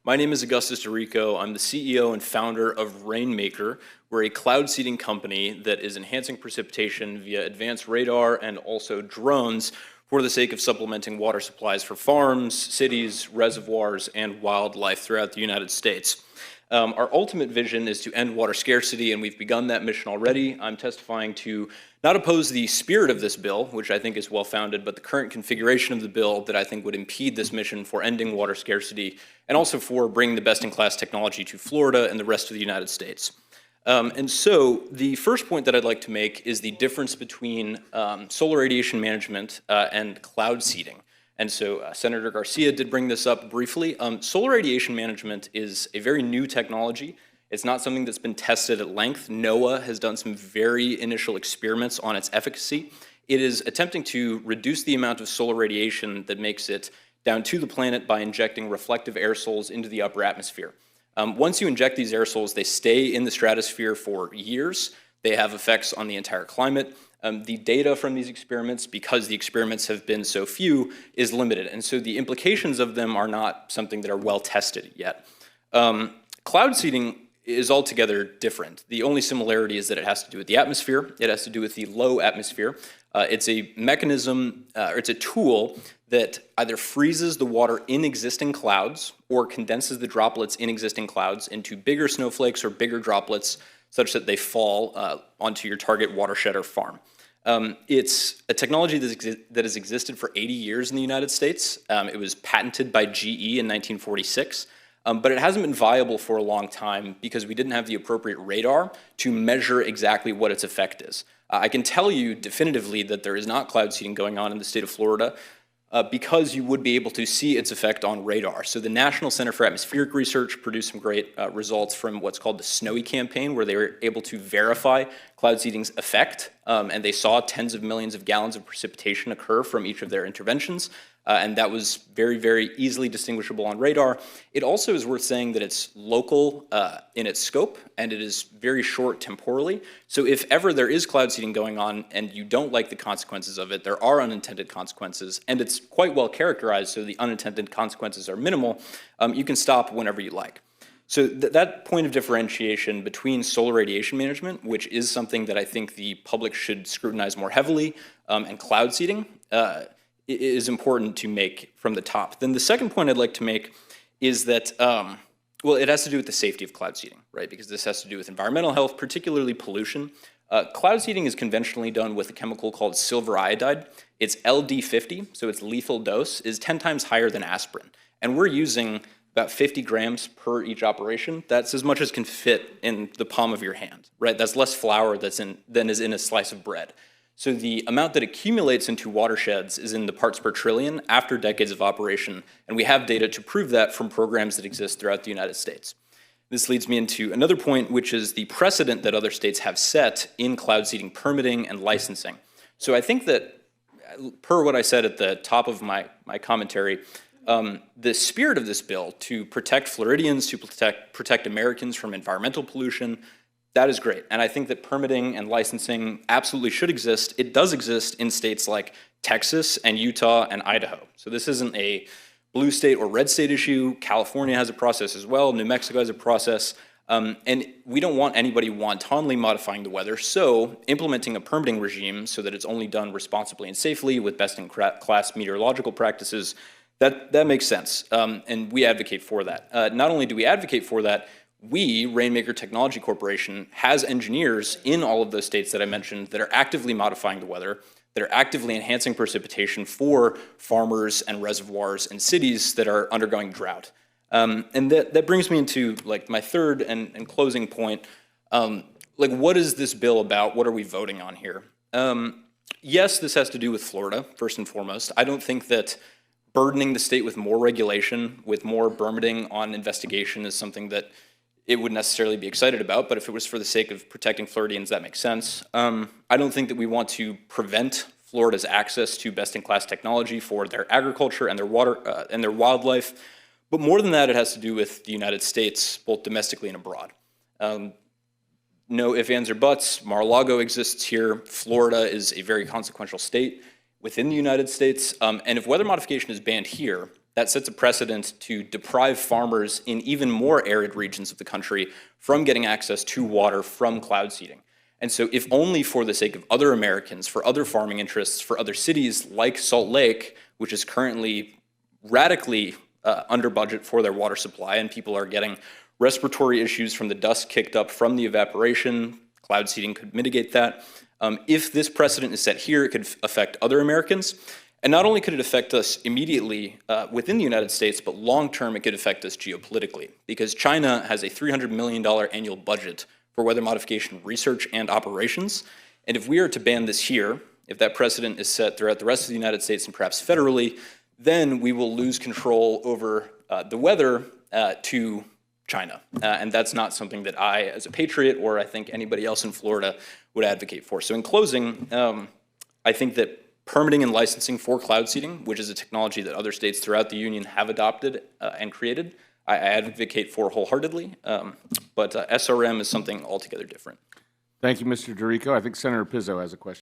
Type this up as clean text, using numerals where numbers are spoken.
My name is Augustus Doricko. I'm the CEO and founder of Rainmaker. We're a cloud seeding company that is enhancing precipitation via advanced radar and also drones for the sake of supplementing water supplies for farms, cities, reservoirs, and wildlife throughout the United States. Our ultimate vision is to end water scarcity, and we've begun that mission already. I'm testifying to not oppose the spirit of this bill, which I think is well-founded, but the current configuration of the bill that I think would impede this mission for ending water scarcity and also for bringing the best-in-class technology to Florida and the rest of the United States. And so the first point that I'd like to make is the difference between solar radiation management and cloud seeding. And so Senator Garcia did bring this up briefly. Solar radiation management is a very new technology. It's not something that's been tested at length. NOAA has done some very initial experiments on its efficacy. It is attempting to reduce the amount of solar radiation that makes it down to the planet by injecting reflective aerosols into the upper atmosphere. Once you inject these aerosols, they stay in the stratosphere for years. They have effects on the entire climate. The data from these experiments, because the experiments have been so few, is limited. And so the implications of them are not something that are well tested yet. Cloud seeding is altogether different. The only similarity is that it has to do with the atmosphere. It has to do with the low atmosphere. It's a mechanism, or it's a tool that either freezes the water in existing clouds or condenses the droplets in existing clouds into bigger snowflakes or bigger droplets such that they fall onto your target watershed or farm. It's a technology that has existed for 80 years in the United States. It was patented by GE in 1946, but it hasn't been viable for a long time because we didn't have the appropriate radar to measure exactly what its effect is. I can tell you definitively that there is not cloud seeding going on in the state of Florida because you would be able to see its effect on radar. So the National Center for Atmospheric Research produced some great results from what's called the SNOWY campaign, where they were able to verify cloud seeding's effect, and they saw tens of millions of gallons of precipitation occur from each of their interventions, and that was very, very easily distinguishable on radar. It also is worth saying that it's local in its scope, and it is very short temporally. So if ever there is cloud seeding going on and you don't like the consequences of it, there are unintended consequences, and it's quite well characterized, so the unintended consequences are minimal. You can stop whenever you like. So that point of differentiation between solar radiation management, which is something that I think the public should scrutinize more heavily, and cloud seeding, is important to make from the top. Then the second point I'd like to make is that, well, it has to do with the safety of cloud seeding, right? Because this has to do with environmental health, particularly pollution. Cloud seeding is conventionally done with a chemical called silver iodide. Its LD50, so its lethal dose, is 10 times higher than aspirin. And we're using about 50 grams per each operation. That's as much as can fit in the palm of your hand, right? That's less flour than is in a slice of bread. So the amount that accumulates into watersheds is in the parts per trillion after decades of operation, and we have data to prove that from programs that exist throughout the United States. This leads me into another point, which is the precedent that other states have set in cloud seeding permitting and licensing. So I think that, per what I said at the top of my commentary, the spirit of this bill to protect Floridians, to protect Americans from environmental pollution, that is great. And I think that permitting and licensing absolutely should exist. It does exist in states like Texas and Utah and Idaho. So this isn't a blue state or red state issue. California has a process as well. New Mexico has a process. And we don't want anybody wantonly modifying the weather. So implementing a permitting regime so that it's only done responsibly and safely with best-in-class meteorological practices, that makes sense. And we advocate for that. Not only do we advocate for that, we, Rainmaker Technology Corporation, has engineers in all of those states that I mentioned that are actively modifying the weather, that are actively enhancing precipitation for farmers and reservoirs and cities that are undergoing drought. And that brings me into like my third and closing point. Like, what is this bill about? What are we voting on here? Yes, this has to do with Florida, first and foremost. I don't think that burdening the state with more regulation, with more permitting on investigation is something that it would necessarily be excited about, but if it was for the sake of protecting Floridians, that makes sense. I don't think that we want to prevent Florida's access to best-in-class technology for their agriculture and their water and their wildlife, but more than that, it has to do with the United States, both domestically and abroad. No ifs, ands, or buts. Mar-a-Lago exists here. Florida is a very consequential state within the United States, and if weather modification is banned here, that sets a precedent to deprive farmers in even more arid regions of the country from getting access to water from cloud seeding. And so if only for the sake of other Americans, for other farming interests, for other cities like Salt Lake, which is currently radically under budget for their water supply, and people are getting respiratory issues from the dust kicked up from the evaporation, cloud seeding could mitigate that. If this precedent is set here, it could affect other Americans. And not only could it affect us immediately within the United States, but long-term it could affect us geopolitically, because China has a $300 million annual budget for weather modification research and operations. And if we are to ban this here, if that precedent is set throughout the rest of the United States and perhaps federally, then we will lose control over the weather to China. And that's not something that I, as a patriot, or I think anybody else in Florida would advocate for. So in closing, I think that permitting and licensing for cloud seeding, which is a technology that other states throughout the union have adopted and created, I advocate for wholeheartedly, but SRM is something altogether different. Thank you, Mr. Doricko. I think Senator Pizzo has a question.